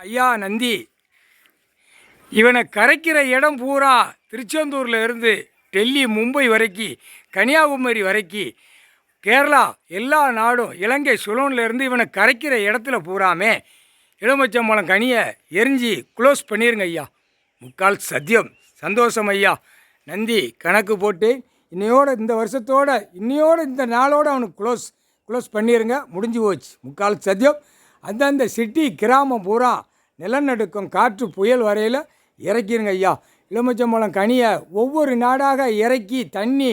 ஐயா நந்தி, இவனை கரைக்கிற இடம் பூரா திருச்செந்தூரில் இருந்து டெல்லி, மும்பை வரைக்கும், கன்னியாகுமரி வரைக்கும், கேரளா, எல்லா நாடும், இலங்கை சுலோனில் இருந்து இவனை கரைக்கிற இடத்துல பூராமே எலுமிச்சம்பழம் கனியை எரிஞ்சு க்ளோஸ் பண்ணிடுங்க ஐயா. முக்கால் சத்தியம். சந்தோஷம் ஐயா. நந்தி கணக்கு போட்டு இன்னையோட இந்த வருஷத்தோட இன்னையோட இந்த நாளோடு அவனுக்கு க்ளோஸ் பண்ணிடுங்க. முடிஞ்சு போச்சு. முக்கால் சத்தியம். அந்தந்த சிட்டி கிராமம் பூரா நிலநடுக்கம், காற்று, புயல் வரையில் இறக்கிருங்க ஐயா. எலுமிச்சம்பழம் கனியை ஒவ்வொரு நாடாக இறக்கி தண்ணி,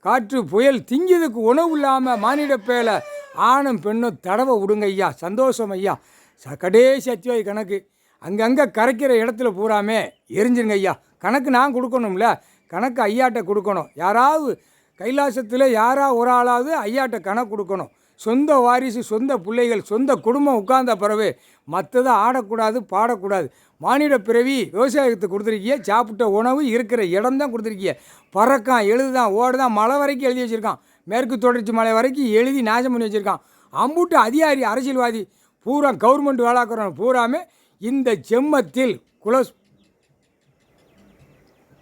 காற்று, புயல் திங்கியதுக்கு உணவு இல்லாமல் மானிட பேல ஆணும் பெண்ணும் தடவை விடுங்க ஐயா. சந்தோஷம் ஐயா. கடைசி அத்தியாய கணக்கு அங்கங்கே கரைக்கிற இடத்துல பூராமே எரிஞ்சிருங்க ஐயா. கணக்கு நான் கொடுக்கணும்ல, கணக்கு ஐயாட்ட கொடுக்கணும். யாராவது கைலாசத்தில் ஒரு ஆளாவது ஐயாட்ட கணக்கு கொடுக்கணும். சொந்த வாரிசு, சொந்த பிள்ளைகள், சொந்த குடும்பம் உட்கார்ந்த பிறகு மற்றதை ஆடக்கூடாது, பாடக்கூடாது. மானிட பிறவி விவசாயத்துக்கு கொடுத்துருக்கிய, சாப்பிட்ட உணவு இருக்கிற இடம் தான் கொடுத்துருக்கிய. பறக்கான், எழுதுதான், ஓடுதான், மலை வரைக்கும் எழுதி வச்சுருக்கான். மேற்கு தொடர்ச்சி மலை வரைக்கும் எழுதி நாசம் பண்ணி வச்சுருக்கான். அம்புட்டு அதிகாரி, அரசியல்வாதி பூரா, கவர்மெண்ட் வேளாக்குறவன் பூராமே இந்த செம்மத்தில்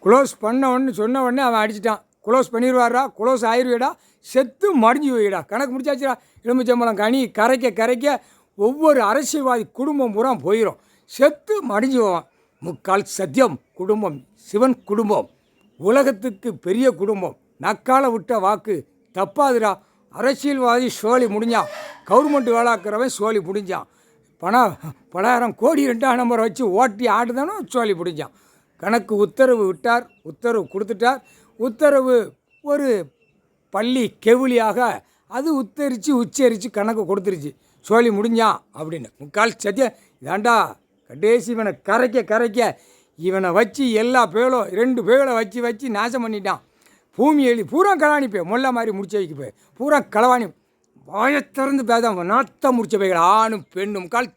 க்ளோஸ் பண்ணவன்னு சொன்ன உடனே அவன் அடிச்சிட்டான். க்ளோஸ் பண்ணிடுவாரா, க்ளோஸ் ஆயிடுவேடா, செத்து மடிஞ்சு போயிடா. கணக்கு முடிச்சாச்சுடா. எலுமிச்சம்பழம் கனி கரைக்க ஒவ்வொரு அரசியல்வாதி குடும்பம் பூரா போயிடும். செத்து மடிஞ்சு போவான். முக்கால் சத்தியம். குடும்பம் சிவன் குடும்பம், உலகத்துக்கு பெரிய குடும்பம். நக்கால விட்ட வாக்கு தப்பாதுடா. அரசியல்வாதி சோழி முடிஞ்சான், கவர்மெண்ட் வேளாக்குறவன் சோழி முடிஞ்சான். பலாயிரம் கோடி 2ஆம் நம்பரை வச்சு ஓட்டி ஆடுதானோ சோழி முடிஞ்சான். கணக்கு உத்தரவு விட்டார், உத்தரவு கொடுத்துட்டார். உத்தரவு ஒரு பள்ளி கெவுளியாக அது உச்சரித்து கணக்கு கொடுத்துருச்சு. சோழி முடிஞ்சான் அப்படின்னு. முக்கால் சத்தியம். இதாண்டா கடைசி. இவனை கரைக்க இவனை வச்சு எல்லா பேலும் 2 பேகளை வச்சு நாசம் பண்ணிட்டான். பூமி எழுதி பூரா களவாணி போய் முல்லை மாதிரி முடிச்ச வைக்க போய் பூரா களவாணி வாயத்திறந்து பேதான் நாத்தம் முடிச்ச போய்கள் ஆணும் பெண்ணும். முக்கால்